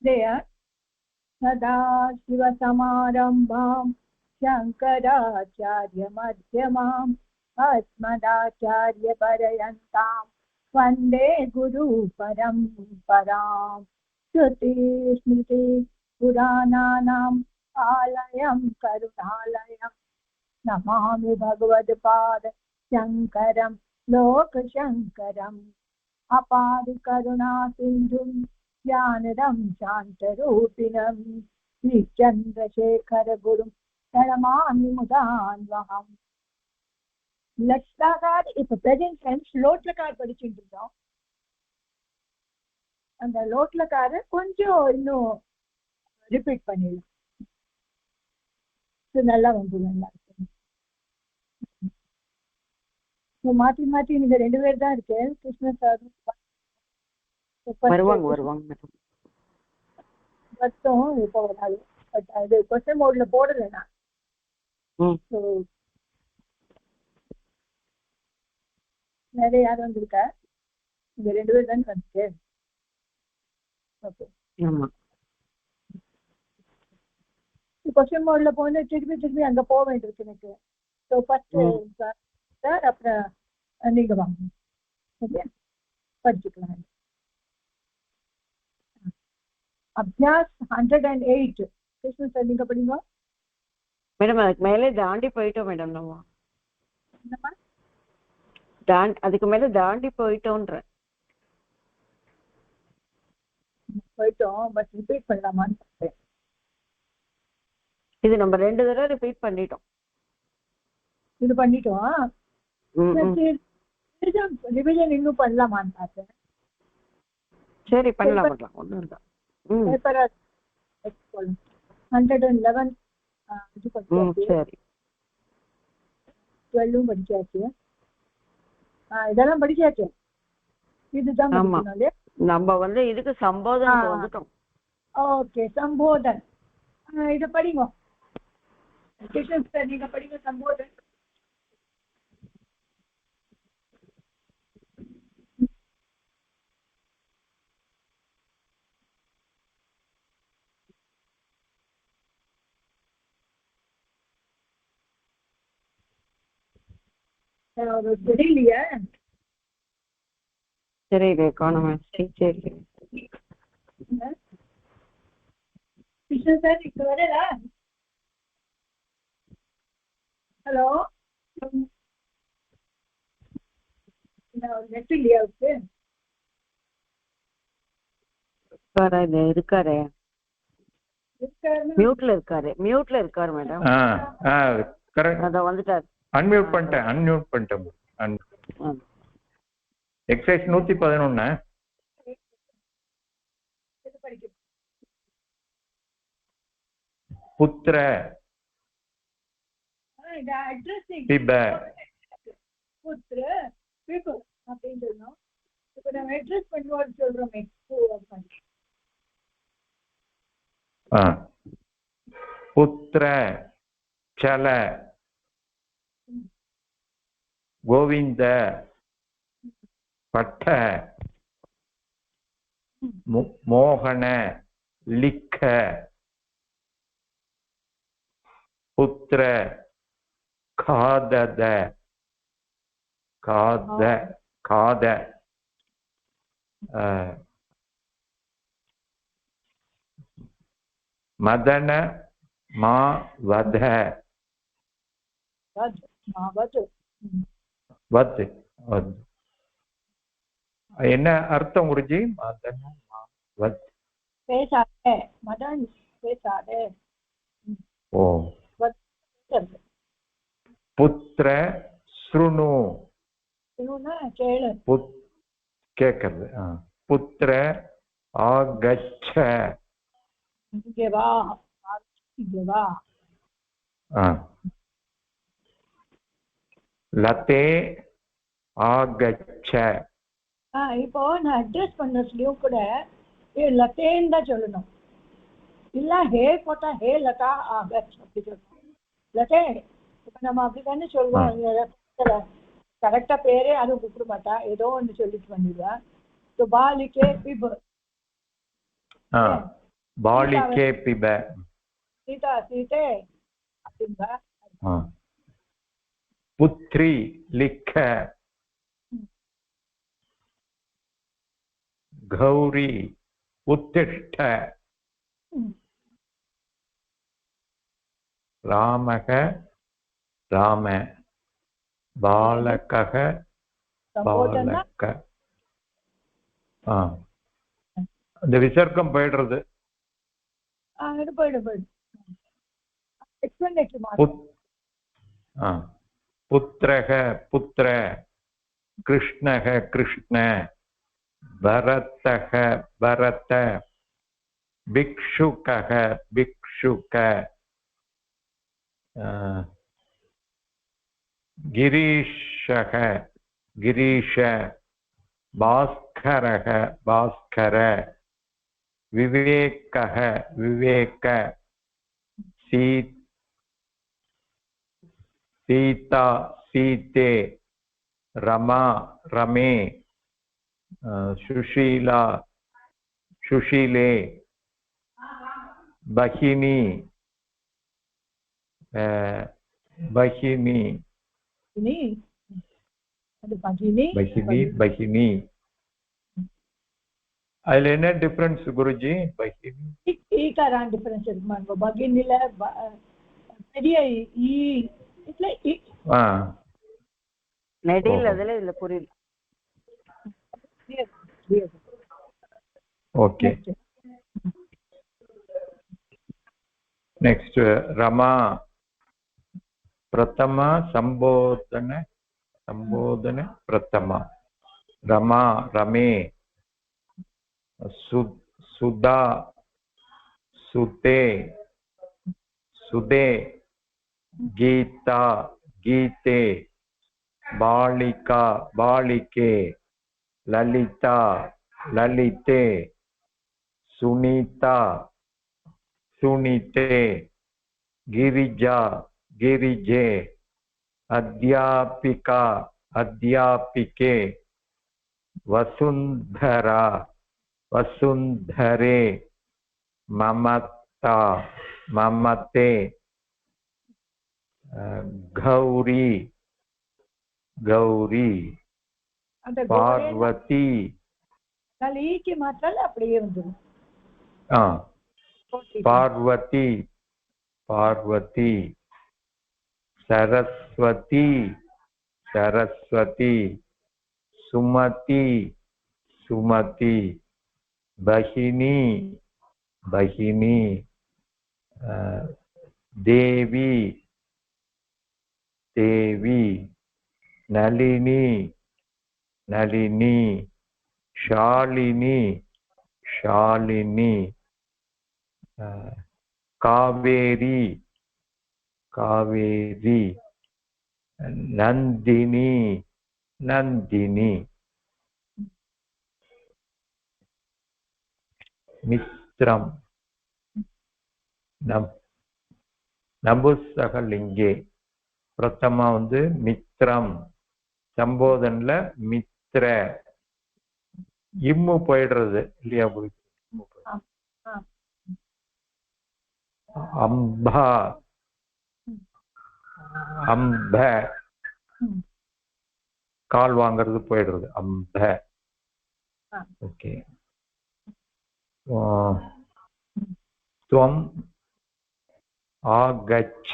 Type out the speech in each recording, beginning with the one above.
सदा शिवसमारम्भां शङ्कराचार्यमध्यमाम् अस्मदाचार्यपर्यन्तां वन्दे गुरुपरम्पराम् श्रुतिस्मृति पुराणानाम् आलयं करुणालयं नमामि भगवत्पाद शङ्करं लोकशङ्करम् अपारकरुणा सिन्धुं ज्ञानदं शान्तरूपिणं श्रीचन्द्रशेखरगुरुं प्रणमामि मुदान्वहम्. லட்லகார் இப்ப பிரசன்ட் டென்ஸ் லோட்லகார் படிச்சுட்டு இருக்கோம். அந்த லோட்லகார கொஞ்சம் இன்னும் ரிப்பீட் பண்ணிடலாம். நல்லா வந்து நல்லா இருக்கு. மாத்தி மாத்தி நீங்க 2 பேர் தான் இருக்கு. கிருஷ்ண சார் வருவாங்க மொத்தம் இப்போ வராது. பட் அது கொஸ்டின் மோட்ல போடல நான். நிறைய யாரும் வந்திருக்கா? இங்க 2 பேர் தான் வந்துச்சு. ஓகே கொஸ்டின் மோட்ல போன திருப்பி அங்க போக வேண்டியிருக்கு எனக்கு. ஸோ ஃபர்ஸ்ட் சார் அப்புறம் நீங்க வாங்க. ஓகே படிச்சுக்கலாம். அபியாஸ் 108 கிருஷ்ணன் சார் நீங்க படிங்க மேடம். அதுக்கு மேலே தாண்டி போயிட்டோம் மேடம். நம்ம அதுக்கு மேல தாண்டி போயிட்டோம். பட் ரிப்பீட் பண்ணலாமான்னு பார்த்தேன். இது நம்ம 2 தடவை ரிப்பீட் பண்ணிட்டோம். இது பண்ணிட்டோம். ரிவிஷன் இன்னும் பண்ணலாமான்னு பார்த்தேன். சரி பண்ணலாம் ஒன்றும் இல்லை. 111 சரி 12 படிச்சாச்சு. இதெல்லாம் படிச்சாச்சு. இதுதான் நம்ம வந்து இதுக்கு சம்போதனை வந்துட்டோம். ஓகே சம்போதன் இத படிங்க. கிருஷ்ணன் சார் நீங்க படிங்க சம்போதன். தெரியலையா? தெரியல காணுமே. சரி கிருஷ்ணன் சார் இப்ப வரல. ஹலோ நெட் இல்லையா அவருக்கு? இருக்காரு மியூட்ல இருக்காரு மேடம். அத வந்துட்டாரு. அன்மியூட் பண்ணிட்டேன். எக்ஸைஸ் 111 புத்திர பிப புத்திர பிப அப்படின்னு சொல்லணும். இப்ப நம்ம அட்ரஸ் பண்ணுவோம் சொல்றோமே. புத்திர சல கோவிந்த பட்ட மோகன லிக்க புத்திர காத மதன மா வத என்ன அர்த்தம் குருஜி? புத்திர ஸ்ருணு கேக்கிறது. புத்திர ஆகச்ச லதே ஆகச்ச. இப்போ நான் அட்ரஸ் பண்ணதுலயும் கூட லதேன்னு தான் சொல்லணும். இல்ல ஹே போட்டா ஹே லதா ஆகச் அப்படி சொல்லணும். லதே இப்ப நம்ம அப்படித்தானே சொல்லுவோம். கரெக்டா பேரே அதுவும் கூப்பிட மாட்டா, ஏதோ ஒன்று சொல்லிட்டு பண்ணிடுவேன். பாலிக்கே பிபு பாலிகே பிப. சீதா சீதே அப்படின்பா. புத்ரி லிக்க. கௌரி உத்திஷ்ட. ராமக ராம. பாலகக பாலக. இந்த விசர்க்கம் போயிடுறது. புத்திரக புத்திர. கிருஷ்ணக கிருஷ்ண. பரதக பரத. பிக்ஷுகக பிக்ஷுக. கிரீஷக கிரீஷ. பாஸ்கரக பாஸ்கர. விவேகக விவேக. சீதா சீதே. ரமா ரமே. சுஷீலா சுஷீலே. பகினி பகினி பகினி பகினி. அதுல என்ன டிஃபரன்ஸ் குருஜி? பகினி ஈகாரான் டிஃபரன்ஸ் இருக்குமா? பகினில பெரிய ஈ இல்ல நெடில் அதுல இல்ல புரியல. ஓகே. நெக்ஸ்ட் ரமா. பிரதமா சம்போதன சம்போதன பிரதமா. ரமா ரமே. சுதா சுதே சுதே. கீதா கீதே. பாலிகா பாலிகே. லலிதா லலிதே. சுனிதா சுனிதே. கிரிஜா கிரிஜே. அத்தியாபிகா அத்தியாபிகே. வசுந்தரா வசுந்தரே. மமதா மமதே. கௌரி கௌரி. பார்வதி. ஈக்கு மாத்திரம் அப்படியே வந்துடும். பார்வதி பார்வதி. சரஸ்வதி சரஸ்வதி. சுமதி சுமதி. பகினி பகினி. தேவி தேவி. நளினி நளினி. ஷாலினி ஷாலினி. காவேரி காவேரி. நந்தினி நந்தினி. மித்ரம் நபுசகலிங்கே. பிரதமா மித்ரம். சம்போதன்ல மித்ர. இம்மு போயிடுறது இல்லையா? அம்பா அம்ப. கால் வாங்கிறது போயிடுறது. அம்ப. ஓகே. துவம் ஆகச்ச.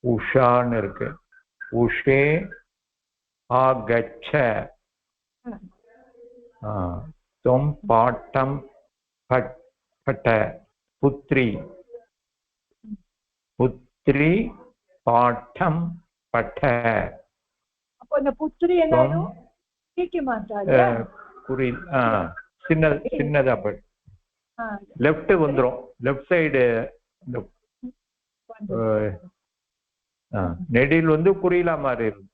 உஷான்னு இருக்கு. உஷே ஆகச்ச. துவம் பாட்டம் பட்ட. புத்ரி புத்ரி பாட்டம் பட்ட. அப்போ இந்த புத்ரி என்ன குறி சின்னதா போய் லெஃப்ட் வந்துரும். லெஃப்ட் சைடு நெடில் குறியிலா மாதிரி இருக்கும்.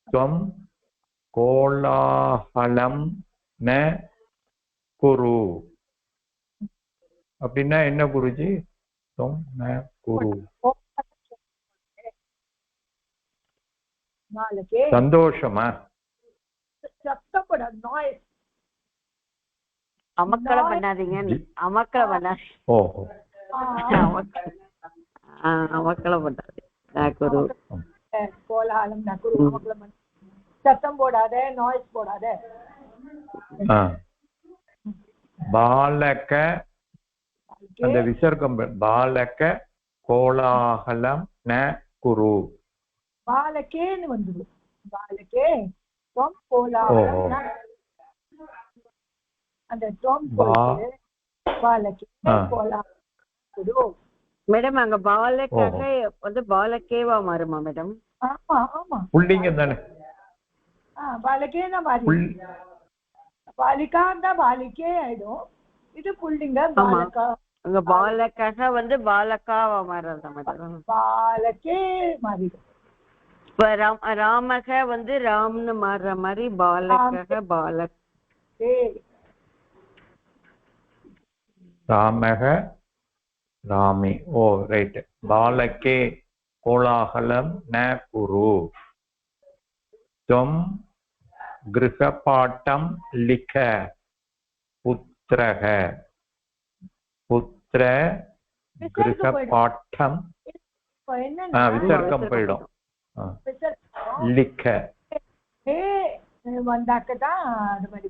துவம் கோலாஹலம் ந குரு. அப்படின்னா என்ன குருஜி? துவம் ந குரு. சந்தோஷமா? சத்தம் போட நாய்ஸ். அமக்கலம் பண்ணாதீங்க, அமக்கலம் பண்ணாதீங்க. ஓஹோ. அமக்கலம் பண்ணாதீங்க. நாக்குரு கோலாகலம் நகுரு அமக்கலம் பண்ண. சத்தம் போடாத, நாய்ஸ் போடாத. பாலக அந்த விசர்க்கம் பாலக கோலாகலம் ந குரு. பாலகேன்னு வந்துடும். பாலகே தொம் கோலாகலம். அந்த தொம் பாலகே கோலாகலம் குரு. மேடம் அங்க பாலக்காக வந்து பாலக்கேவா மாறுமா மேடம்? ஆமா ஆமா, புல்லிங்கம் தானே. பாலகே தான் மாறி, பாலிகா தான் பாலிகே ஆயிடும். இது புல்லிங்க பாலகா. அங்க பாலக்காக வந்து பாலக்காவா மாறுறதா மேடம்? பாலகே மாறிடும். இப்ப ராமக வந்து ராம்னு மாறுற மாதிரி பாலக்காக பாலகே. ராமக ராமி. ஓ ரைட். பாலகே கோலாகலம் ந குரு. त्वं गृहपाठं लिख. पुत्रः पुत्र गृहपाठं विसर्गं போய்டும். लिख வந்தாக்கதான் அது மாதிரி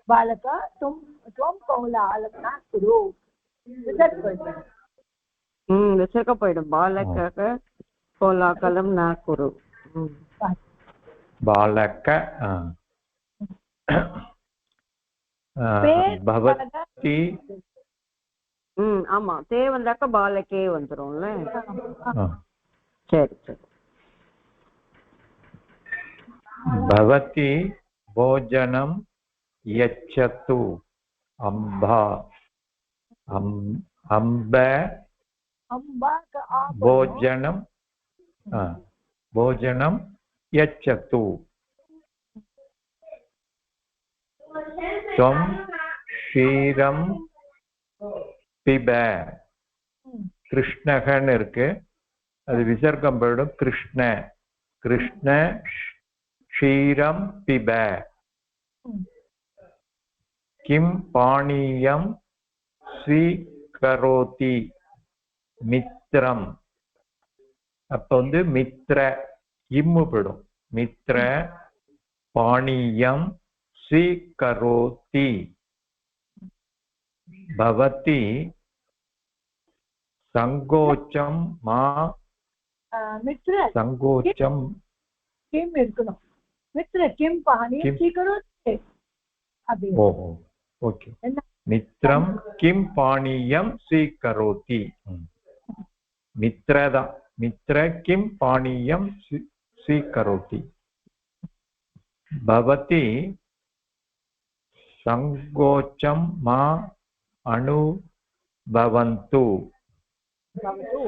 பாலகா தும் துவம் கோலாகலம் ந குரு. விசர்க போயிடும். பாலக கோலாகலம் ந குரு. பாலக பவதி. ஆமா, தே வந்தாக்க பாலகே வந்துரும்ல. சரி சரி. பவதி போஜனம் யச்சது. அம்பா அம்ப போஜனம் போஜனம் யச்சது. त्वं क्षीरं पिब. கிருஷ்ணகன்னு இருக்கு, அது விசர்க்கம் போயிடும். கிருஷ்ண கிருஷ்ண क्षीरं पिब. கிம் பாணியம் ஸ்வீகரோதி. மித்ரம். அப்ப வந்து மித்ர இம்மு போயிடும். மித்ர பாணியம் ஸ்வீகரோதி. பவதி சங்கோச்சம் மா. மித்ர சங்கோச்சம் கிம் இருக்கணும். மித்ர கிம் பாணியம் ஸ்வீகரோதி. ஓஹோ ஓகே. மித்ரம் கிம் பாணியம் ஸ்வீகரோதி. மித்ரதா மித்ர கிம் பாணியம் ஸ்வீகரோதி. பவதி சங்கோச்சம் மா அனுபவந்து.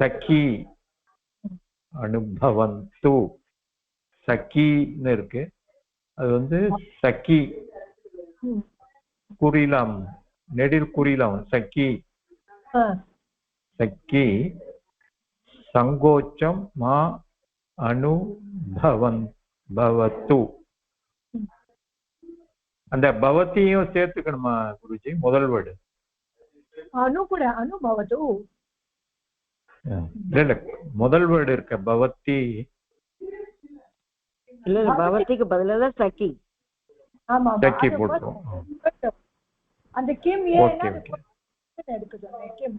சகி அனுபவந்து. சகின்னு இருக்கு, அது வந்து சகி குறிலம் நெடில் குறிலம். சகி சகி சங்கோச்சம் மா அனுபவந்து. அந்த பவதியும் சேர்த்துக்கணுமா குருஜி? முதல் வேர்டு அனு கூட அனுபவது. இல்ல முதல் வேர்டு இருக்க பவதி. இல்ல பவதிக்கு பதிலா சகி. ஆமா சகி போடுறோம். அந்த கிம் ஓகே கிம்.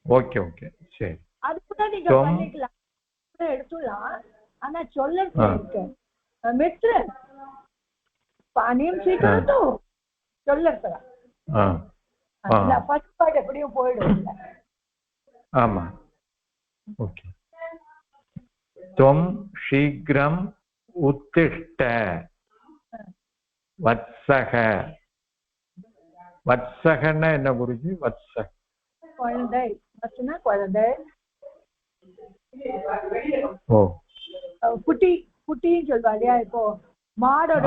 ஓகே ஓகே சரி. அது கூட நீங்க பண்ணிக்கலாம், எடுத்துலாம். ஆனா சொல்ல இருக்கு மித்ர பாணியம் சீக்கிரத்தோ சொல்ல ஃபர்ஸ்ட் பார்ட் எப்படியும் போயிடும். ஆமா ஓகே. त्वं शीघ्रं उत्तिष्ठ. वत्सः. வத்சகன்னா என்ன குருஜி? வத்ச குழந்தை. வத்சனா குழந்தை. ஓ குட்டி குட்டின்னு சொல்வா இல்லையா? இப்போ மாடோட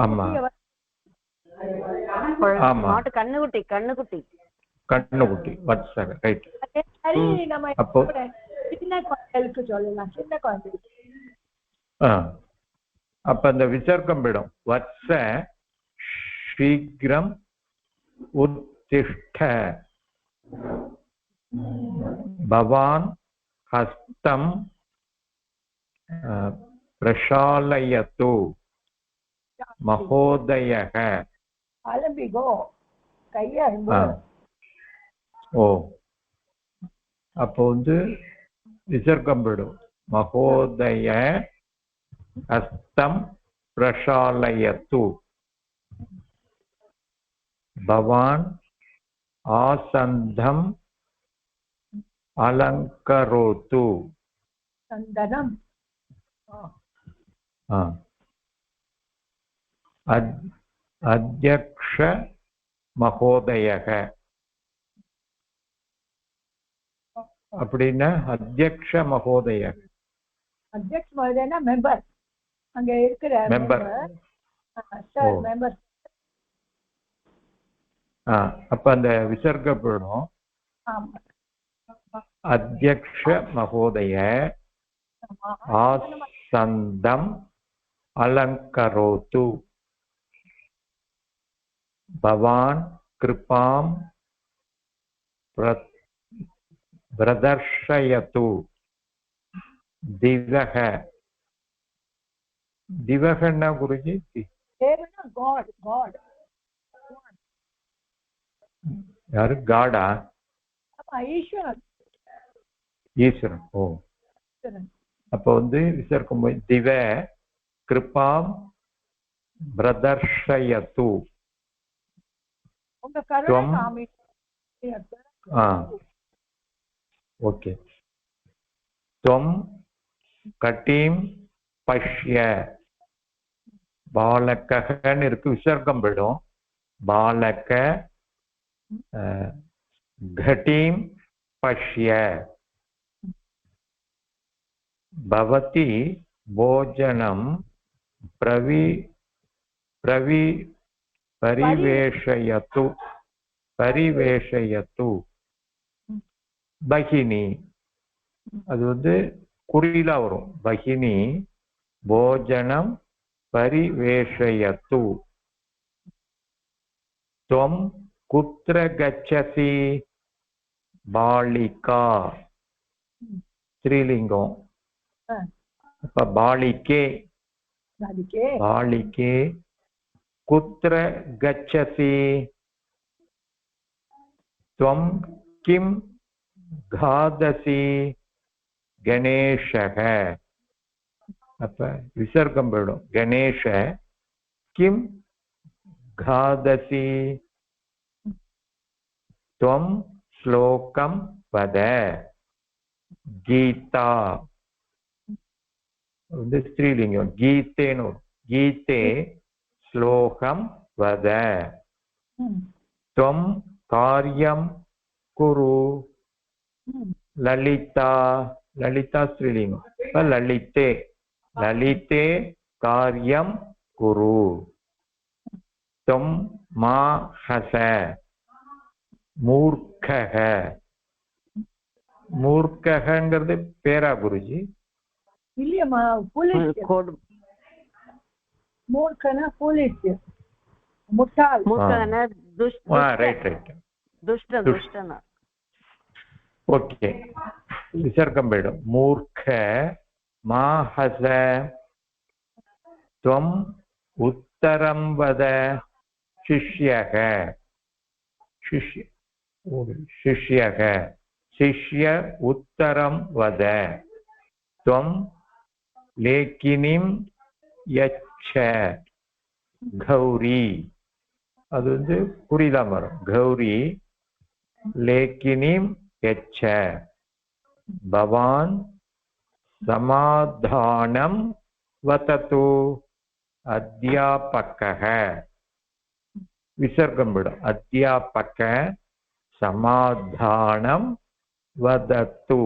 மாட்டு கண்ணுக்குட்டி கண்ணுக்குட்டி கண்ணுக்குட்டி வத்சக. ரைட். சரி, நம்ம சின்ன குழந்தைகளுக்கு சொல்லலாம். சின்ன குழந்தைகளுக்கு அப்ப அந்த விசர்க்கம் போயிடும். வத்ச शीघ्रम् उत्तिष्ठ भवान् हस्तं प्रक्षालयतु महोदयः அலம்பிகோ கையெழும்பு ஓ அப்போ வந்து விசர்க்கம் விடும் மகோதய ஹஸ்தம் பிரஷாலயத்து பவான் ஆசந்தம் அலங்கரோத்து சந்தனம் அத்யக்ஷ மகோதயக அப்படின்னா அத்யக்ஷ மகோதயக அத்தியக்ஷ மகோதயனா மெம்பர் அங்க இருக்கிற மெம்பர் சார் மெம்பர் அப்ப அந்த விசர்க்கப்படும் ஆமா அத்யக்ஷ மகோதய ஆசந்தம் அலங்கரோத்து பவான் கிருபாம் பிரதர்ஷயத்து திவக திவகன்னா குருஜி தேவனா காட் காட் யாரு காடா அப்ப ஈஸ்வரன் ஈஸ்வரன் ஓ அப்ப வந்து விசர்க்கம் போய் திவ கிருபாம் பிரதர்ஷயத்து உங்க கருணை காமி ஓகே त्वं कटिं पश्य பாலகன்னு இருக்கு விசர்க்கம் விடும் பாலக घटीं पश्य भवती भोजनं परिवेशयतु பகினி அது வந்து குறியிலா வரும் பகினி போஜனம் பரிவேஷயத்து त्वं कुत्र गच्छसि बालिका स्त्रीलिंगम அப்ப बालिके कुत्र गच्छसि त्वं किं खादसि गणेशः அப்ப விசர்க்கம் விடும் गणेश किं खादसि त्वं श्लोकं वद गीता स्त्रीलिंगम गीतेनु गीते श्लोकं वद त्वं कार्यं कुरु ललिता ललिता स्त्रीलिंगम ललिते कार्यं कुरु त्वं मा हस मूर्खः मूर्खங்கிறது பேரா குருஜி இல்லையம்மா foolish மூர்க்கனா foolish முட்டாள் மூர்க்கனா ரைட் துஷ்டனா ஓகே விசர்க்கம் போய்டும் மூர்க்க மாஹச त्वं उत्तरं वद शिष्यः शिष्य उत्तरं वद त्वं लेखिनीं यच्छ गौरी அது வந்து குறிதான் வரும் கௌரி लेखिनीं यच्छ भवान् समाधानं वदतु अध्यापकः विसर्गं विडुम अध्यापक समाधानं वदतु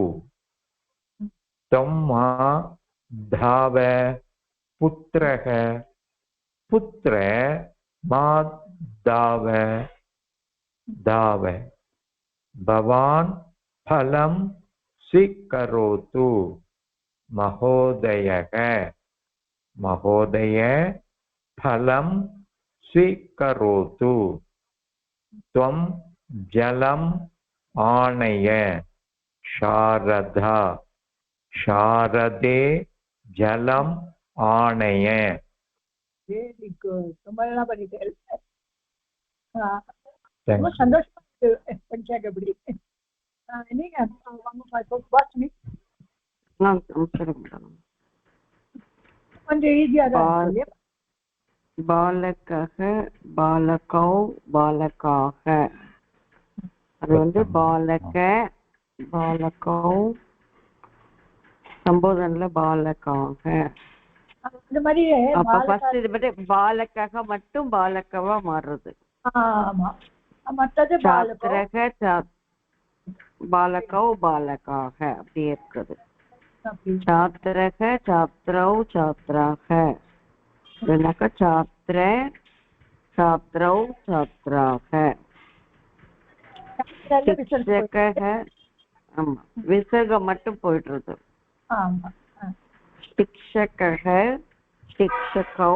त्वं मा धाव पुत्रः पुत्र मा धाव भवान् फलं स्वीकरोतु महोदयः महोदय फलं स्वीकरोतु त्वं जलम् आनय शारदा शारदे जलम् आनय வெரி குட் ரொம்ப நல்லா பண்ணிட்டேன் ரொம்ப சந்தோஷமா இருக்கு பஞ்சாங்க அப்படி நீங்க வாட்ச் மீ கொஞ்சம் ஈஸியா தான் பாலகः பாலகௌ பாலகாக அது வந்து பாலக பாலகௌ சம்போதனல பாலகாக இந்த மாதிரி அப்ப ஃபர்ஸ்ட் இது பத்தி பாலகக மட்டும் பாலகவா மாறுது ஆமா மத்தது சாத்ரக பாலகௌ பாலகாக அப்படி இருக்குது சாத்ரக சாத்ரௌ சாத்ராக என்னக்கா சாத்ர சாத்ரௌ சாத்ராக शिक्षकः ஆமா விசர்கம் மட்டும் போயிடுறது ஆமா शिक्षकः शिक्षकौ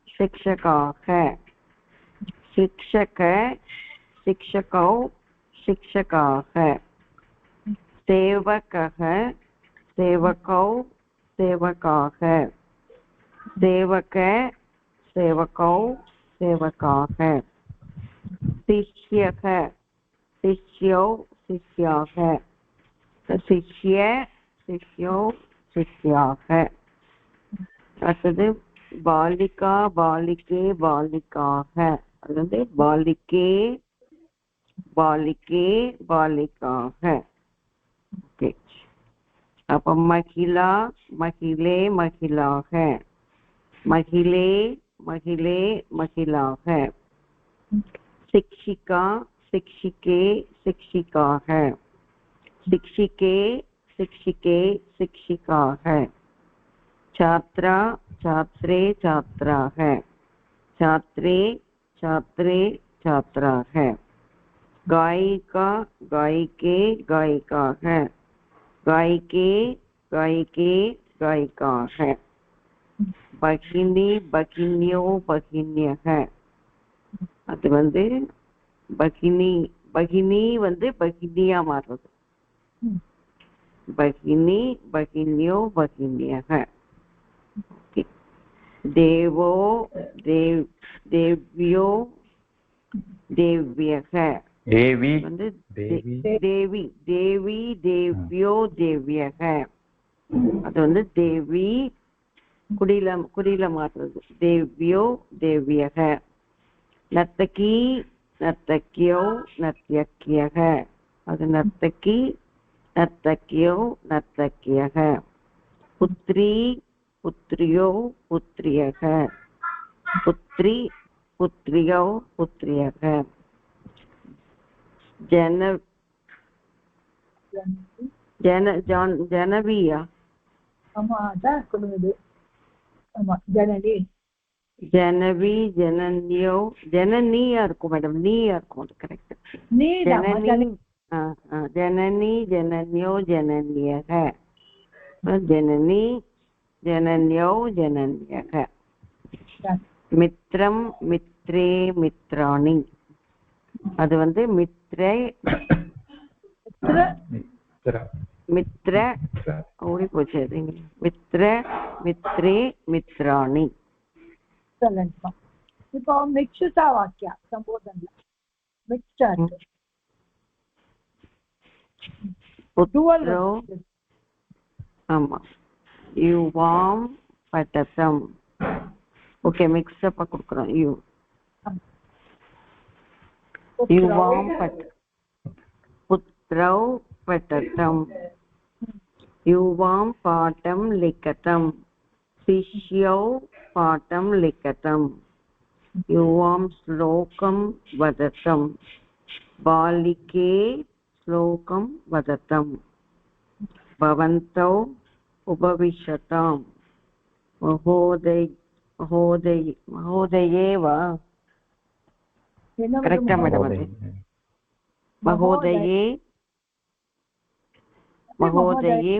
शिक्षकाः शिक्षक शिक्षकौ शिक्षकाः सेवकः सेवकौ सेवकाः सेवक सेवकौ सेवकाः शिष्यः शिष्यौ शिष्याः शिष्य शिष्यौ शिष्याः அடுத்தது பாலிகா பாலிகே பாலிகாக அது வந்து பாலிகே பாலிகே பாலிகாக ஓகே அப்ப மகிழா மகிழே மகிழாக மகிழே மகிழே மகிழாக शिक्षिका शिक्षिके शिक्षिकाः शिक्षिके शिक्षिके शिक्षिकाः छात्रा छात्रे छात्राः छात्रे छात्रे छात्राः गायिका गायिके गायिकाः गायिके गायिके गायिकाः भगिनी भगिन्यो भगिन्यः அது வந்து பகினி பகினி வந்து பகினியா மாறுறது பகினி பகின்யோ பகின்யக தேவோ தேவ்யோ தேவ்யக தேவி வந்து தேவி தேவி தேவ்யோ தேவ்யக அது வந்து தேவி குடியில மாறுறது தேவ்யோ தேவ்யக नर्तकी नर्तक्यौ नर्तक्यः அது नर्तकी नर्तक्यौ नर्तक्यः पुत्री पुत्र्यौ पुत्र्यः पुत्री पुत्र्यौ पुत्र्यः जनविया ஆமா அதான் சொல்லுது ஆமா ஜனனி ஜனவி ஜனன்யோ ஜனனியா இருக்கும் மேடம் நீயா இருக்கும் அது கரெக்ட் ஜனனி ஜனனி ஜனன்யோ ஜனன்யக ஜனனி ஜனன்யோ ஜனன்யக மித்ரம் மித்ரே மித்ராணி அது வந்து மித்ரே மித்ர ஓடி போச்சு மித்ர மித்ரே மித்ராணி இப்போ மிக்ஷிதா வாக்கியா சம்போதன்ல மிக்சர் ஆமா யுவாம் பட்டதம் ஓகே மிக்ஸ் அப்ப கொடுக்குறோம் யுவாம் புத்ரௌ பட்டதம் யுவாம் பாட்டம் லிखितं शिष्यौ पाठं लिखितं युवां श्लोकं वदतं बालिके श्लोकं वदतं भवन्तौ उपविशतां महोदये वा करेक्टा मैडम महोदये महोदये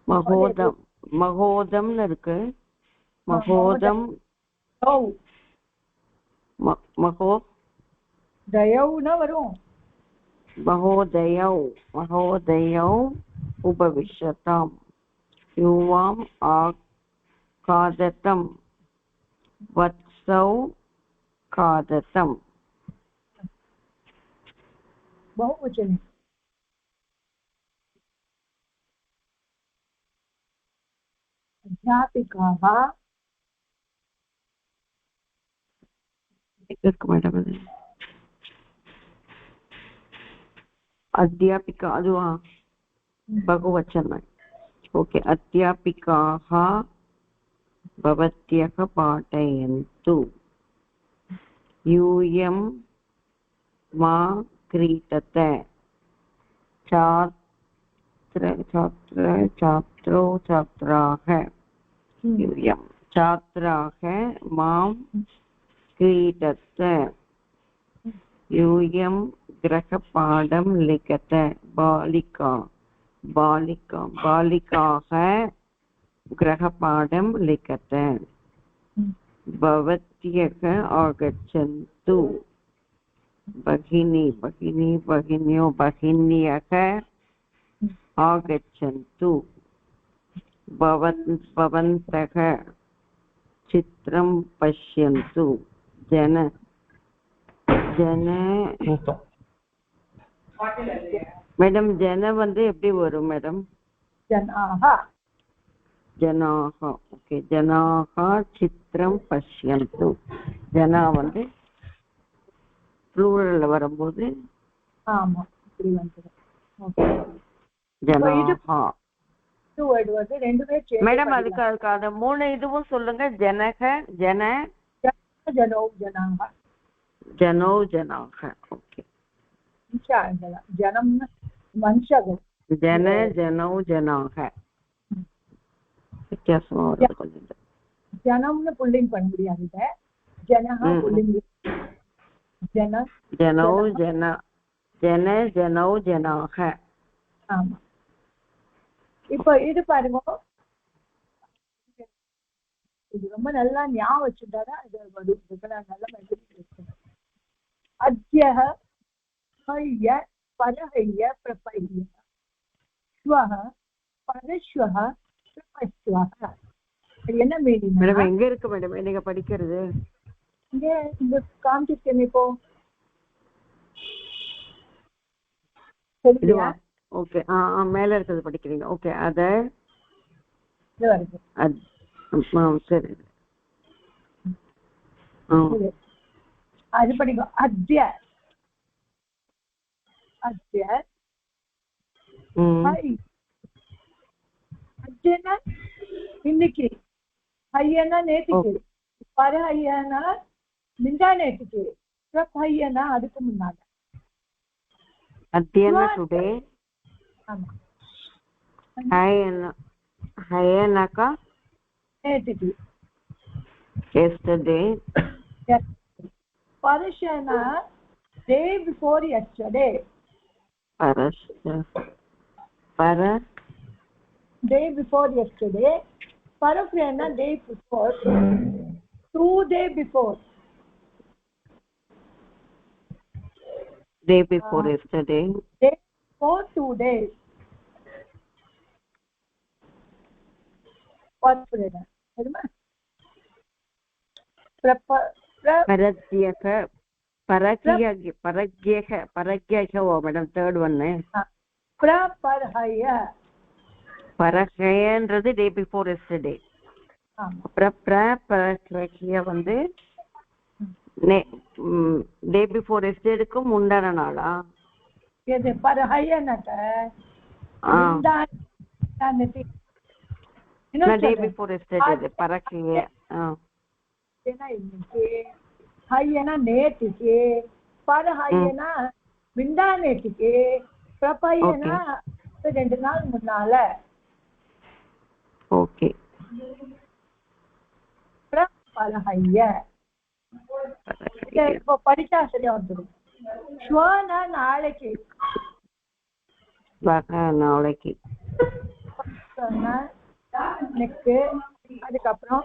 மகோதம் மகோதம்னு இருக்கு மகோதம் மகோ தயவுனா வரும். மகோதயௌ உபவிஷதாம் யுவாம் ஆகாததம் வத்சௌ காததம். बहुवचने अध्यापिकाः अध्यापिका ಅದು ಬಹುವಚನ. ಓಕೆ. ಅಧ್ಯಾಪಿಕಾः ಭವತ್ಯಃ ಪಾಠಯन्तु ಯೂಯಂ मा क्रीडत छात्रो छात्राः यूयं छात्राः मां क्रीडत यूयं गृहपाठं लिखत बालिकाः गृहपाठं लिखत भवत्यः आगच्छन्तु भगिन्यः आगच्छन्तु भवन्तः चित्रं पश्यन्तु மேடம் ஜன வந்து எப்படி வரும் மேடம்? ஜனாஹ. ஓகே. ஜனாஹ சித்திரம் பஷ்யந்து. ஜனா வந்து ப்ளூரல்ல வரும்போது ஆமா இப்படி வந்துரும். ஓகே. ஜனாஹ வேர்ட் வந்து ரெண்டுமே சேஞ்ச். மேடம் அதுக்கு அந்த மூணு இதுவும் சொல்லுங்க. ஜனக ஜனோ ஜனாஹ ஜனோ ஜனாஹ. ஓகே. ஜனம் மனுஷர்கள். ஜனோ ஜனாஹ வித்தியாசமா வருது கொஞ்சம். ஜனம்னு புல்லிங் பண்ண முடியாது. இத ஜனஹ புல்லிங். ஜனோ ஜனாஹ. ஆமா. இப்போ இது பாருங்க, இது ரொம்ப நல்லா ஞாபகம் வச்சுட்டாதான் இது வரும். நல்லா மெசேஜ். அத்யஹ ஹய்ய பரஹய்ய பிரபய்ய ஸ்வஹ பரஸ்வஹ பிரபஸ்வஹ. என்ன மீனிங் மேடம்? எங்க இருக்கு மேடம் நீங்க படிக்கிறது? இங்க இந்த காமிச்சிருக்கேன் இப்போ. சரியா? ஓகே. மேல இருக்கிறது படிக்கிறீங்க. ஓகே. அத சரி அது படிக்கும். அத்ய அத்யனா இன்னைக்கு, ஹையனா நேற்றுக்கு, பர ஹையனா மிண்டா நேற்றுக்கு, பிரப் ஹையனா அதுக்கு முன்னால. அத்யனா டுடே. ஆமா. ஹையனாக்கா நேற்றுக்கு. yesterday. Parashana day before yesterday. Day before yesterday. Parafrana day before. 2 days before. Day before yesterday. Day before 2 days. What Frana? Edma? பரக்யக மேடம் தேர்ட் ஒன்னு. பரஹயன்றது டே பிஃபோர் எஸ்டர்டே. பரஹய வந்து டே பிஃபோர் எஸ்டர்டேக்கும் முந்தான நாளா? இது பரஹயனக டே பிஃபோர் எஸ்டர்டே பரஹய. இன்னைக்கு, ஹையனா நேற்றுக்கு, பர ஹையனா மிண்டா நேற்றுக்கு, பிரபையனா 2 நாள் முன்னால. ஓகே. பரஹைய இப்போ படிச்சா சரியா வந்துடும். ஸ்வனா நாளைக்கு. நாளைக்கு. அதுக்கப்புறம்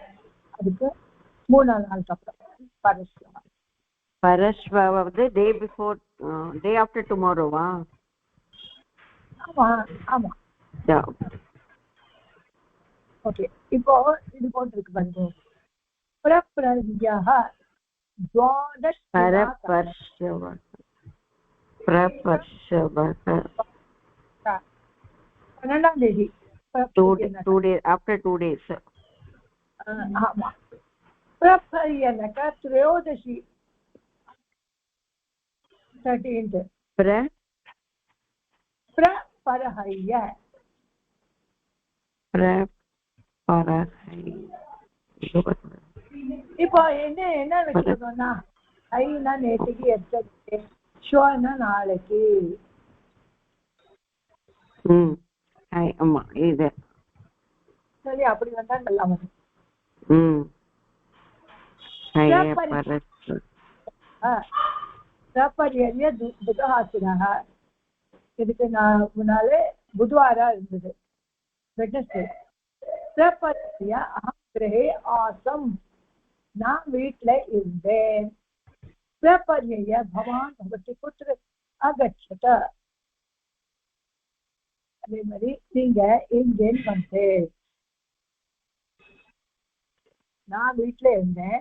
அதுக்கு 3 நாளுக்கு அப்புறம் பரஸ்வா. Parashva வந்து day before day after tomorrow வா? ஆமா ஆமா. Yeah. ஓகே, இப்போ இது போட்டிருக்கு பாருங்க. பிரப்ரவ்யः द्वादश Prapashvah. Prapashvah. 12ஆம் தேதி. 2 days after 2 days. ஆமா. பிரபரியனக த்ரயோதசி 13th. பிரபரஹ்ய. இப்போ என்ன வச்சுக்கணும்னா ஐனா நேற்றுக்கு எத்தனை ஷோனா நாளைக்கு. ஆமா இது சரி, அப்படி வந்தா நல்லா வரும். பிரபரிய புதஹாசிரஹ. இதுக்கு நான் முன்னாலே புதுவாரா இருந்தது, வெட்னஸ்டே. பிரபரிய அஹம் கிரஹே ஆசம். நான் வீட்டுல இருந்தேன். பிரபரிய பவான் பவதி குத்ர அகச்சத. அதே மாதிரி நீங்க எங்கேன்னு வந்தேன். நான் வீட்டுல இருந்தேன்,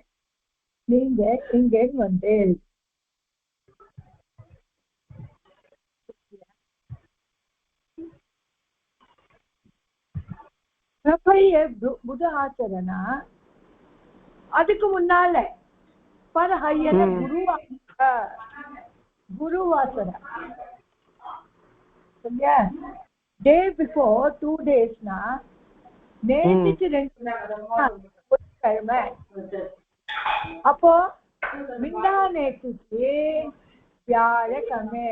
நீங்க எங்கேன்னு வந்தேன். பிரபரிய புத ஆச்சரணா. அதுக்கு முன்னால பரஹையன குருவாசர. சரியா? டே பிஃபோர் 2 daysனா நேற்றுக்கு 2 கிழமை. அப்போ மிண்டா நேற்றுக்கு வியாழக்கிழமை.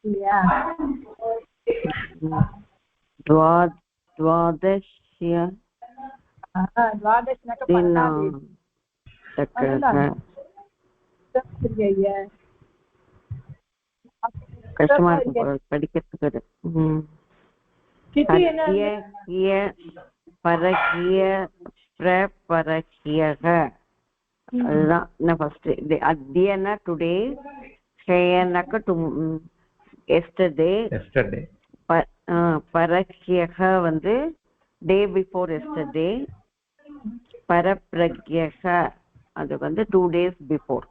இல்லையா? द्वादश्य द्वादशनक கஷ்டமா இருக்கும் படிக்கிறதுக்கு. பரக்கிய பிரபரக்கியக. அதுதான் ஃபர்ஸ்ட். அத்தியன டுடே, ஷயனக எஸ்டர்டே. பரக்கியக வந்து டே பிஃபோர் எஸ்டர்டே. பரப்ரக்யக அது வந்து 2 days பிஃபோர்.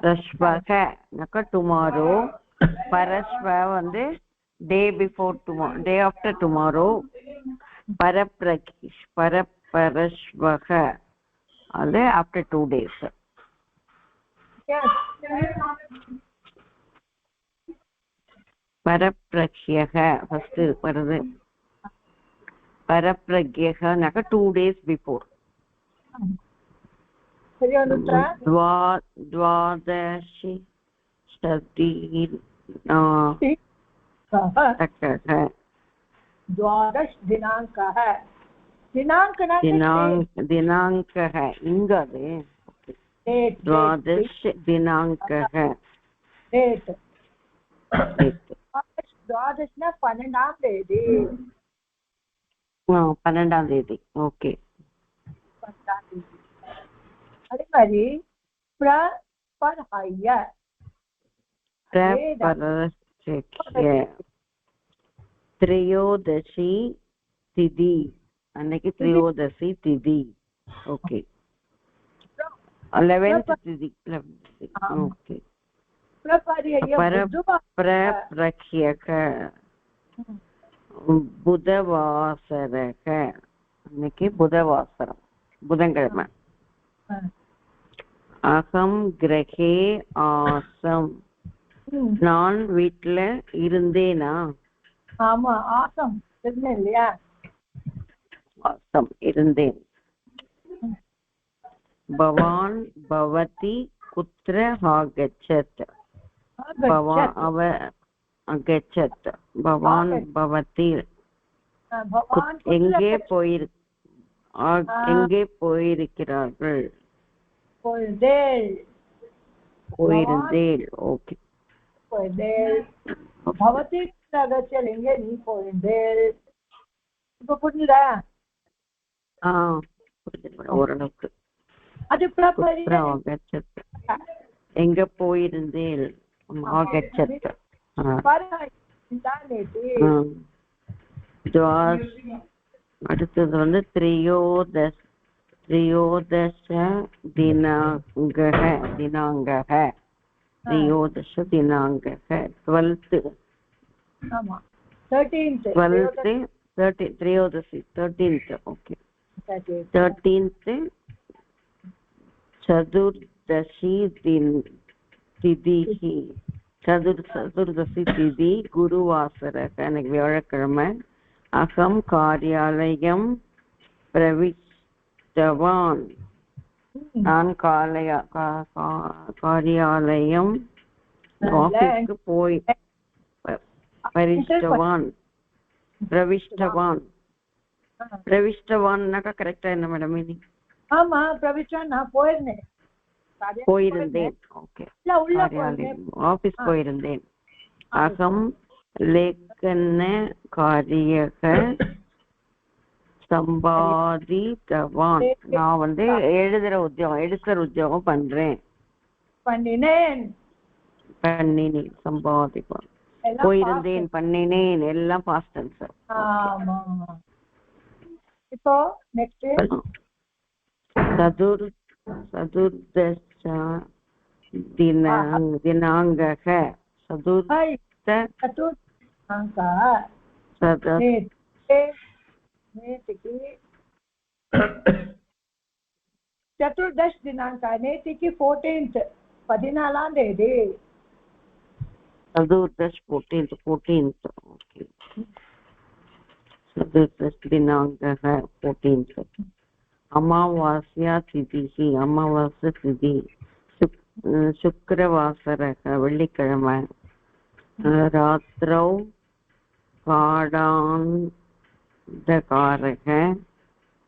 ரஷ்வக நக்க டுமாரோ. பரஸ்வ வந்து day before tomorrow, day after tomorrow. பரஸ்வக அது ஆஃப்டர் 2 days. பரப்ரக்யக ஃபர்ஸ்ட் வருது. பரப்ரக்யக நக்க 2 days பிஃபோர். द्वादशी द्वादश दिनांकः. दिनांकः इङ्ग द्वादश दिनांकः. द्वादशना 12ஆம் தேதி. 12ஆம் தேதி. ஓகே. அதே மாதிரி பிரபரஹ்ய திரையோதசி திதி. அன்னைக்கு திரையோதசி திதி. ஓகே. 11th திதி. ஓகே. பிரப்ரக்யக புதவாசரக. அன்னைக்கு புதவாசரம், புதன்கிழமை. அகம் கிரகே ஆசம். நான் வீட்டுல இருந்தேனா? ஆமா, ஆசம் இருந்தேன் இல்லையா? ஆசம் இருந்தேன். பவான் பவதி குத்ர ஆகச்சத். பவான் அவ அகச்சத். பவான் பவதி எங்கே போயிருக்கிறார்கள்? போயிருந்தேன். ஓகே. பவதி அகச்சல் எங்கே? நீ போயிருந்தேன். இப்ப புரிஞ்சுதா? புரிஞ்சுது ஓரளவுக்கு. அது எங்க போயிருந்தேன் அடுத்தது வந்து திரையோதச தினாங்கக 12th. ஆமா 13th திரையோதசி 13th. ஓகே 13th சதுர்தசி திதிஹி சதுர்தசி திதி குருவாசரக எனக்கு வியாழக்கிழமை. அகம் காரியாலயம் பிரவிஷ்டவான் நான் காரியாலயம் ஆபீஸ்க்கு போய் பிரவிஷ்டவான்னாக்கா கரெக்டா என்ன மேடம் மீனிங்? ஆமா பிரவிஷ்டவான் நான் போயிருந்தேன். ஓகே ஆபீஸ் போயிருந்தேன். அகம் லேக்கன காரியக சம்பாதித்தவான் நான் வந்து எழுதுற உத்தியோகம் பண்றேன். பண்ணினேன் சம்பாதிப்பான். போயிருந்தேன் பண்ணினேன் எல்லாம் பாஸ்ட் டென்ஸ். ஆமா இப்போ நெக்ஸ்ட் சதுர்தச தினாங்கக చతుర్దశ దినాంక నేటికి 14th 14వ తేదీ. చతుర్దశ 14th. Okay చతుర్దశ దినాంక 14th. அமாவாஸ்யா திதி அமாவாசை திதி சுக்கிரவாசரக வெள்ளிக்கிழமை. ராத்திரௌ காடாந்தகாரக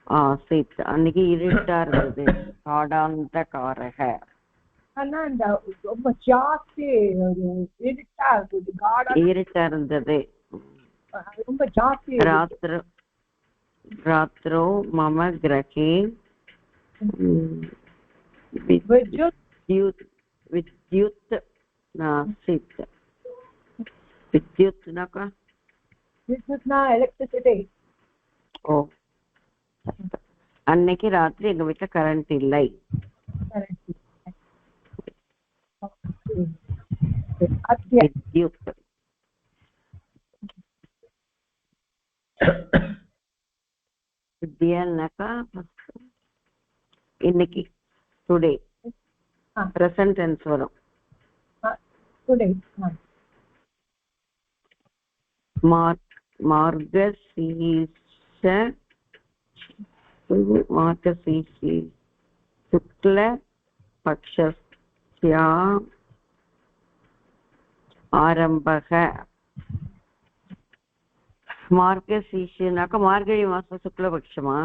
ஆசித் அன்னைக்கு இருட்டா இருந்தது. காடாந்தகாரக ரொம்ப ஜாஸ்தி இருட்டா இருந்தது ரொம்ப ஜாஸ்தி. रात्रौ मम गृहे विद्युत् नासीत्. विद्युत् ना एलेक्ट्रिसिटी. ஓ அன்னைக்கு ராத்திரி எங்க வீட்டுல கரண்ட் இல்லை. வித்யுத் வித்யானாக்கா இன்னைக்கு டுடே பிரசன்ட் டென்ஸ் வரும். டுடே மார்கசீர்ஷ சுக்ல பக்ஷஸ்யா ஆரம்பக. மார்கசீர்ஷனாக்கா மார்கழி மாசம் சுக்லபக்ஷமா?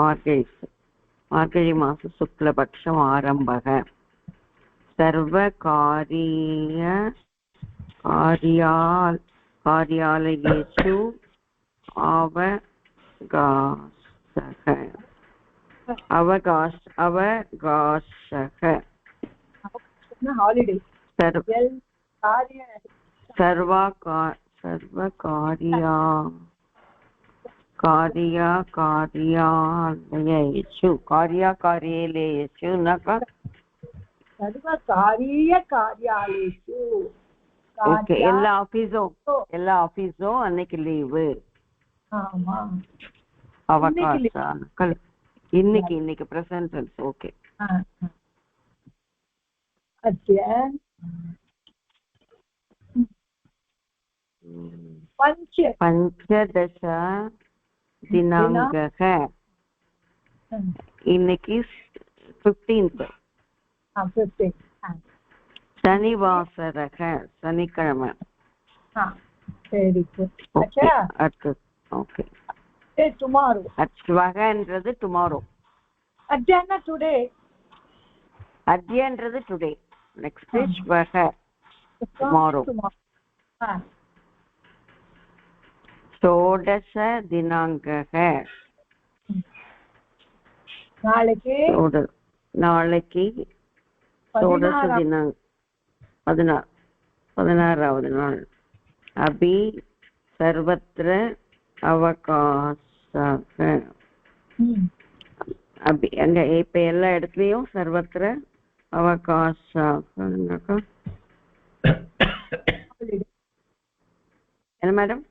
மார்கழி மாசம் சுக்லபக்ஷம் ஆரம்பக. காரியாலயேஷு அவகாசக ஹாலிடே कार्यालयेषु नका कार्यालयेषु. ஓகே எல்லா ஆபீஸும் அன்னைக்கு லீவு. ஆமா அவகாசம் இன்னைக்கு பிரசன்ட் டென்ஸ். ஓகே பஞ்சதச தினாங்கக இன்னைக்கு 15th. சனிவாசரக சனிக்கிழமை. Okay tomorrow. அஸ்வகன்றது டுமாரோ. அத்யானா டுடே. அத்யன்றது டுடே. நெக்ஸ்ட் ஸ்வக டுமாரோ. षोडश दिनाङ्कः நாளைக்கு நாளைக்கு षोडश दिनाङ्क 16வது நாள் अभी सर्वत्र अवकाशः अभी அங்க இப்ப எல்லா இடத்துலயும் सर्वत्र अवकाशः என்ன மேடம்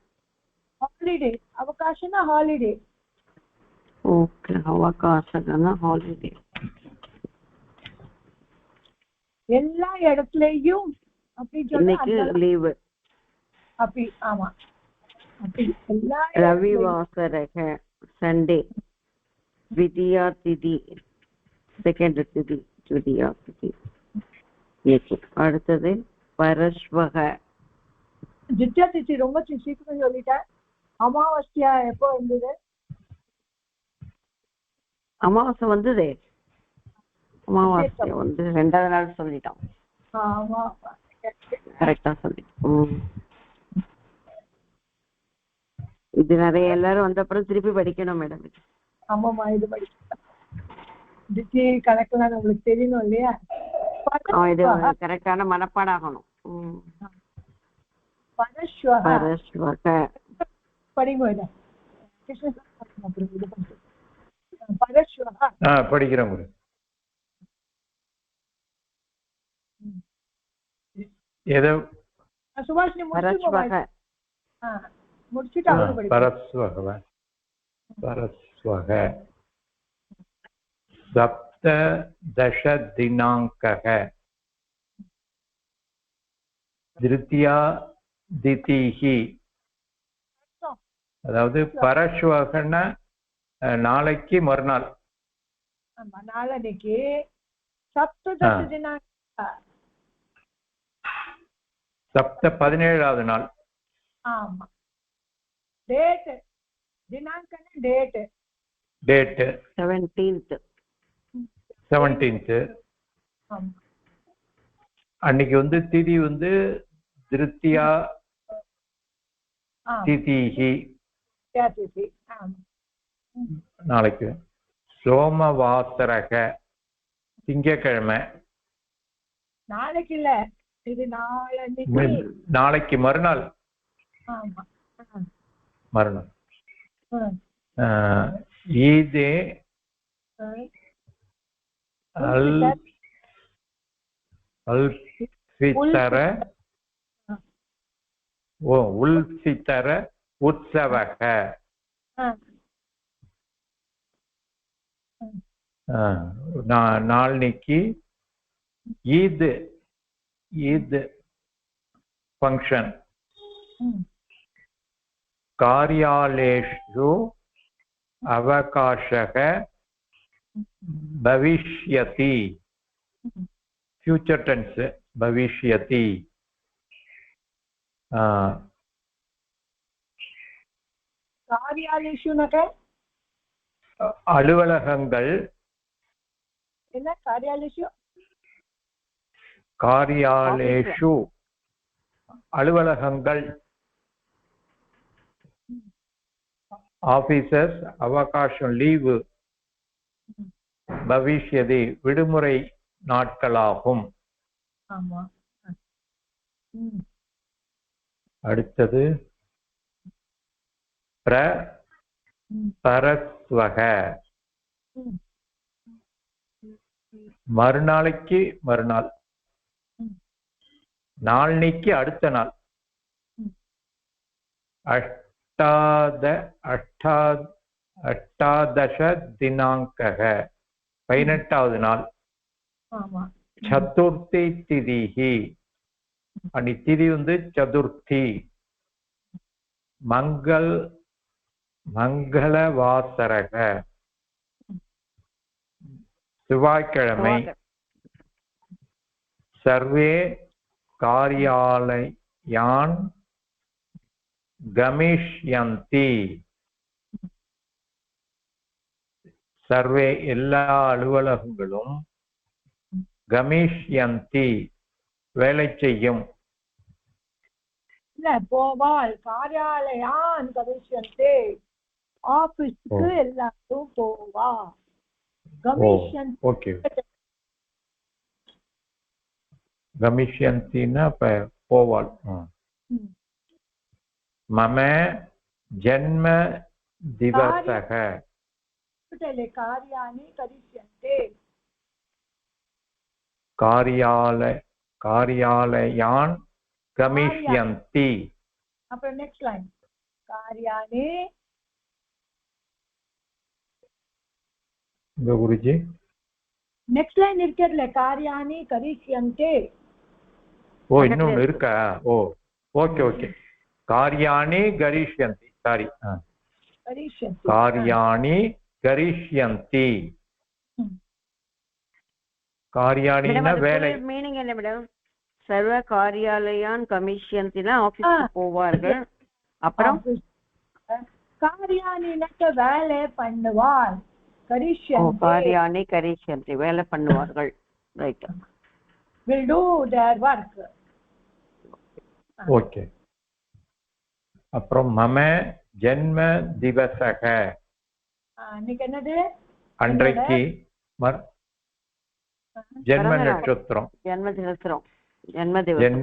ஹாலிடே அவகாசம்னா ஹாலிடே ஓகே அவகாசம்னா ஹாலிடே எல்லா இடத்துலயும் அப்படி இன்னைக்கு லீவு அப்படி ஆமா அப்படி எல்லா रविवासरः सन्डे द्वितीया तिथि सेकेंड तिथि द्वितीया तिथि அடுத்தது परश्वः द्वितीया तिथि ரொம்ப சீக்கிரம் சொல்லிட்டேன் அமாவாஸ்யா எப்போ வந்தது அமாவாசை வந்ததே அமாவாசை வந்து 2வது நாள் சொல்லிட்டோம் ஆமா கரெக்டா சொல்லிட்டோம் இது நிறைய எல்லாரும் வந்த அப்புறம் திருப்பி படிக்கணும் மேடம் ஆமாமா இது படிக்கணும் தித்தி கணக்குலாம் உங்களுக்கு தெரியணும் இல்லையா இது கரெக்டான மனப்பாடம் ஆகணும் பரஸ்வக படிங்க இத பரஸ்வக படிக்கிறோம் ஏதோ சுபாஷினி முடிச்சிட்டு அவரு படிங்க परस्वः सप्तदशदिनाङ्कः तृतीया तिथिः அதாவது பரஸ்வகன்னா நாளைக்கு மறுநாள் நாளைக்கு சப்ததச தினாங்க சப்த 17வது நாள் ஆமா டேட் தினாங்கன டேட் 17th அன்னைக்கு வந்து திதி வந்து திருத்தியா திதிஹி நாளைக்கு சோமவாசரக திங்கட்கிழமை நாளைக்கு இல்ல இது நாளைக்கு மறுநாள் மறுநாள் ஈதே அல்ஃபித்ர உல்ஃபித்ர உற்சவக நாளைக்கு ஈத் ஃபங்க்ஷன் कार्यालयेषु अवकाशः भविष्यति फ्यूचर टेंस भविष्यति कार्यालयेषु नक அலுவலகங்கள் என்ன कार्यालयेषु அலுவலகங்கள் ஆபீசர்ஸ் அவகாசம் லீவு பவிஷ்யதி விடுமுறை நாட்களாகும் அடுத்தது பரஸ்வக மறுநாளைக்கு மறுநாள் நாளைக்கு அடுத்த நாள் अष्टादश दिनाङ्कः 18வது நாள் சதுர்த்தி திதிஹி அன்னி திதி வந்து சதுர்த்தி மங்களவாசரக செவ்வாய்க்கிழமை சர்வே कार्यालयान् गमिष्यन्ति सर्वे எல்லா அலுவலகங்களும் கமிஷ்யந்தி வேலை செய்யும் போவாள் காரியாலயான் கமிஷன்தே ஆபீஸ்க்கு எல்லாரும் போவா கமிஷன் ஓகே கமிஷ்யந்தினா போவாள் மம ஜன்ம திவசக कार्याणि करिष्यन्ते कार्यालयान् गमिष्यन्ति अपर नेक्स्ट लाइन कार्याणि गुरुजी नेक्स्ट लाइन इरुक्किरல कार्याणि करिष्यन्ते ஓ இன்னொன்னு இருக்கா ஓ ஓகே ஓகே कार्याणि करिष्यन्ति சாரி करिष्यन्ति कार्याणि करिष्यन्ति कार्याणिना வேலை மீனிங் என்ன மேடம் சர்வ காரியாலயான் கமிஷியந்தினா ஆபீஸ்க்கு போவார்கள் அப்புறம் कार्याणि நட்ட வேலை பண்ணுவாள் கரிஷ்யந்தி कार्याणि करिष्यन्ति வேலை பண்ணுவார்கள் right will do their work okay அப்புறம் மம ஜன்ம திவசக இன்னைக்கு என்னது அன்றைக்கு ஜென்ம நட்சத்திரம் ஜென்ம திவசம் ஜென்ம திவசம்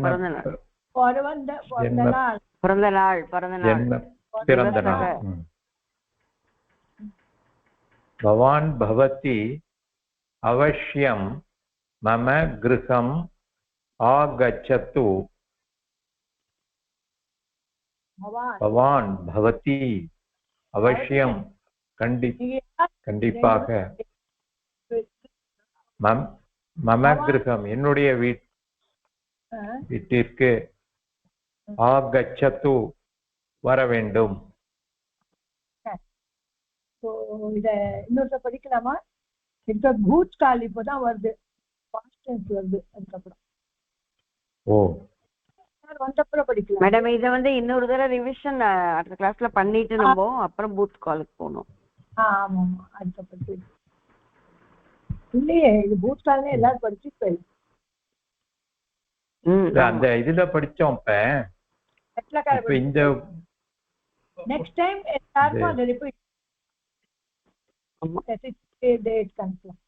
பிறந்த நாள் பிறந்த நாள் பவான் பவதி அவசியம் மம கிருஹம் ஆகச்சது பவான் பவதி அவசியம் கண்டிப்பாக மம கிருஹம் என்னுடைய வீட்டிற்கு ஆகச்சது வர வேண்டும் இத இன்னொரு படிக்கலாமா இப்ப பூத்கால் இப்பதான் வருது பாஸ்ட் டென்ஸ் வருது அதுக்கப்புறம் ஓ வந்தப்புறம் படிக்கலாம் மேடம் இத வந்து இன்னொரு தடவை ரிவிஷன் அடுத்த கிளாஸ்ல பண்ணிட்டு நம்ம அப்புறம் பூத் காலுக்கு போகணும் ஆமா ஆமா அதுக்கப்புறம் இல்லையே இது பூத் கால்னே எல்லாரும் படிச்சு அந்த இதுல படிச்சோம் இப்ப இந்த next time எல்லாரும் அதை ரிப்பீட் டேட் கன்ஃபார்ம்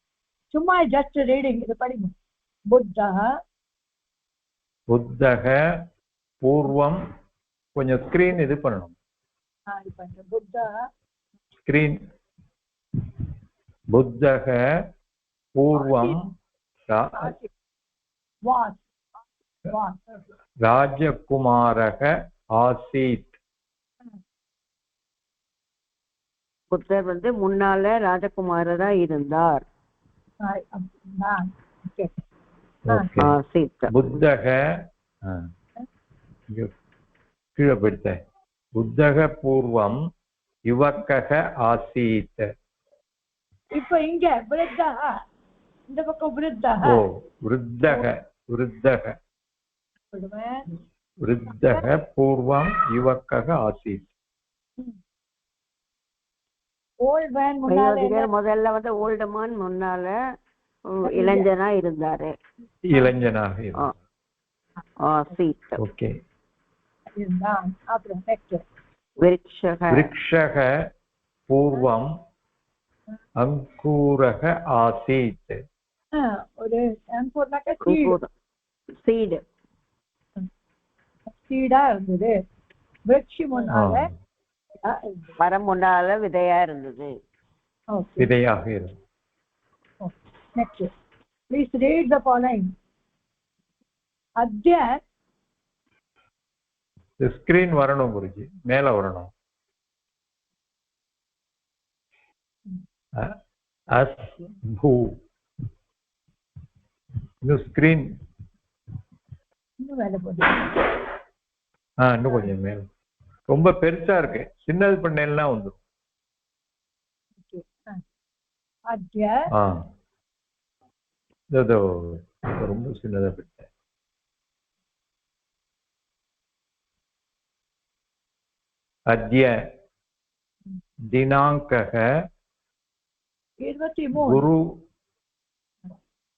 சும்மா ஜஸ்ட் ரீடிங் இது படிங்க புத்தக பூர்வம் கொஞ்சம் ஸ்கிரீன் இது பண்ணணும் ஸ்கிரீன் புத்தக பூர்வம் ராஜகுமாரக ஆசீத் புத்தர் வந்து முன்னால ராஜகுமாரரா இருந்தார் புத்தக கீழே படித்த புத்தக பூர்வம் யுவக்கக ஆசீத் இப்ப இங்க விருத்தா இந்த பக்கம் விருத்தா ஓ விருத்தக விருத்தக விருத்தக பூர்வம் யுவக்கக ஆசீத் ஓல்ட் மேன் முதல்ல வந்து ஓல்ட் மேன் முன்னால இளைஞனா இருந்தாரு இளைஞனாக ஓகே அப்புறம் நெக்ஸ்ட் விருக்ஷக பூர்வம் அங்கூரக ஆசீத் ஒரு அங்கூர்னாக்க சீடு சீடா இருந்தது விருட்சி முன்னால மரம் முன்னால விதையா இருந்தது விதையாக இருந்தது next please read the following adya the screen வரணும் குருஜி மேல வரணும் as bhu இந்த screen இன்னும் மேல போடு இன்னும் கொஞ்சம் மேல ரொம்ப பெருசா இருக்கு சின்னது பண்ணேன்னா வந்துரும் adya ரொம்ப சின்னதா போயிட்டேன் அத்ய தினாங்கக 23 குரு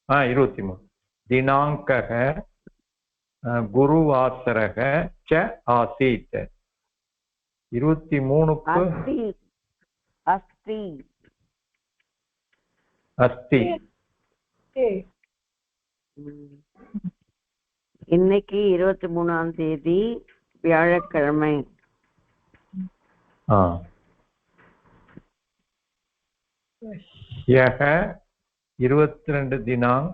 23 தினாங்கக गुरुवासरः च आसीत् 23க்கு अस्ति अस्ति இன்னைக்கு 23ஆம் தேதி வியாழக்கிழமை ह्यः 22 दिनाङ्क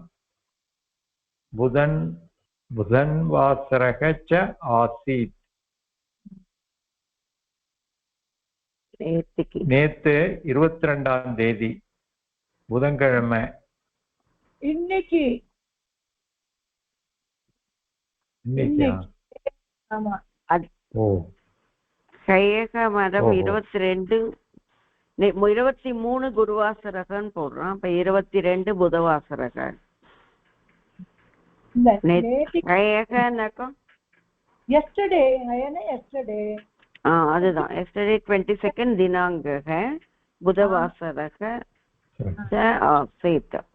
बुधवासरः च आसीत् நேத்து 22ஆம் தேதி புதன்கிழமை இன்னைக்கு ஆமா ஓ கையக மதம் 22 23 குருவாசரகன்னு போடுறான். அப்ப 22 புதவாசரக. அதுதான் எஸ்டர்டே 22 தினாங்க புதவாசரக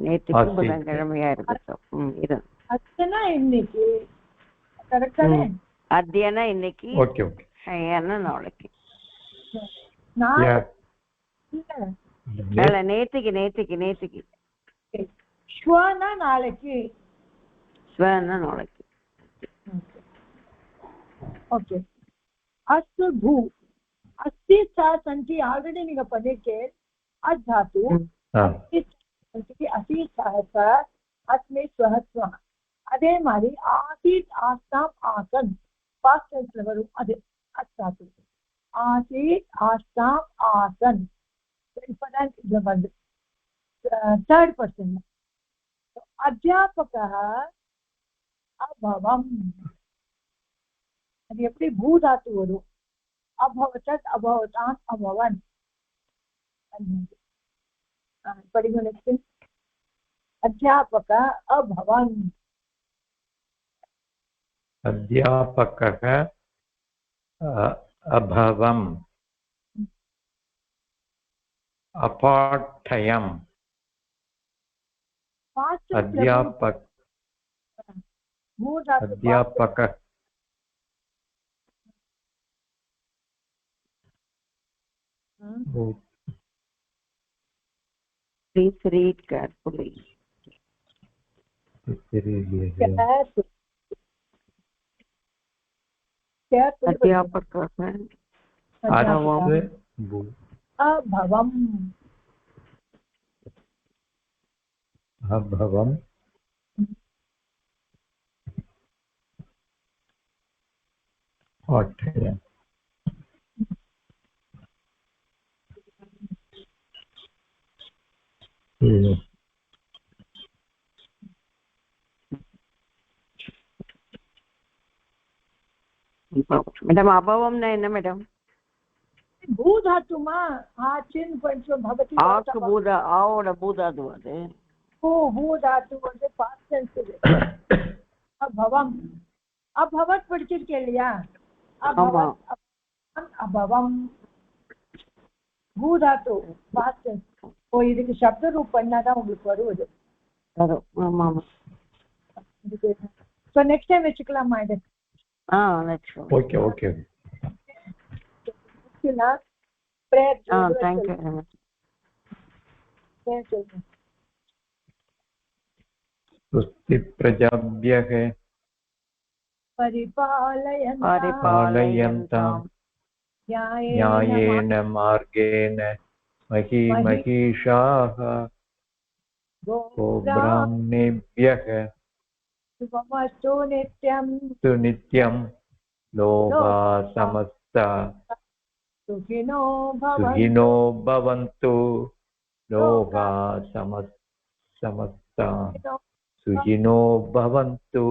நேற்றுக்கு புதன்கிழமையா இருக்கட்டும். இது இன்னைக்கு அத்தியானா இன்னைக்கு நாளைக்கு நேத்திக்கு நாளைக்கு ஓகே அஸ்து பூ அஸ்தி சந்தி ஆல்ரெடி நீங்க பண்ணிருக்கே அத்தாத்து அஸ்தி சஹச அஸ்மி ஸ்வஹஸ்வ அதே மாதிரி ஆசீத் ஆஸ்தாம் ஆசன் பாஸ்ட் டென்ஸ்ல வரும். அது அத்தாத்து ஆசீத் ஆஸ்தாம் ஆசன் இப்பதான் இதுல வந்து தேர்ட் பர்சன். அத்தியாபக அபவம் அது எப்படி பூதாத்து வரும். அபவதத் அபவதான் அபவன் படிங்க. நெக்ஸ்ட் அத்தியாபக அபவன் अध्यापकः अभवम् अपाठयम् अध्यापकः Please read carefully. अध्यापकः अभवम् पाठयन् मैडम अभवम ना என்ன मैडम பூதாத்துமா ஆச்சின் கொஞ்சம் भवति ஆக்கு பூதா ஆவோட பூதாது அது ஓ பூதாத்து வந்து பாஸ்ட் டென்ஸ் இது அபவம் அபவத் படிச்சிருக்கே இல்லையா அபவம் அபவம் பூதாத்து பாஸ்ட் டென்ஸ் ஓ இதுக்கு சப்த ரூப் பண்ணாதான் உங்களுக்கு வருது. ஆமா ஆமா. சோ நெக்ஸ்ட் டைம் வெச்சுக்கலாமா இது? next one. Okay. Prayer. Thank you very much. स्वस्ति प्रजाभ्यः परिपालयन्ताम् न्यायेन मार्गेण महीषाः गोब्राह्मणेभ्यः शुभमस्तु नित्यं लोका समस्ता सुखिनो भवन्तु लोका समस्ता सुखिनो भवन्तु.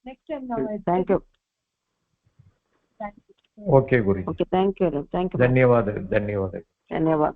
Next time now. Thank you. Okay, Guru. Okay, thank you. धन्यवाद.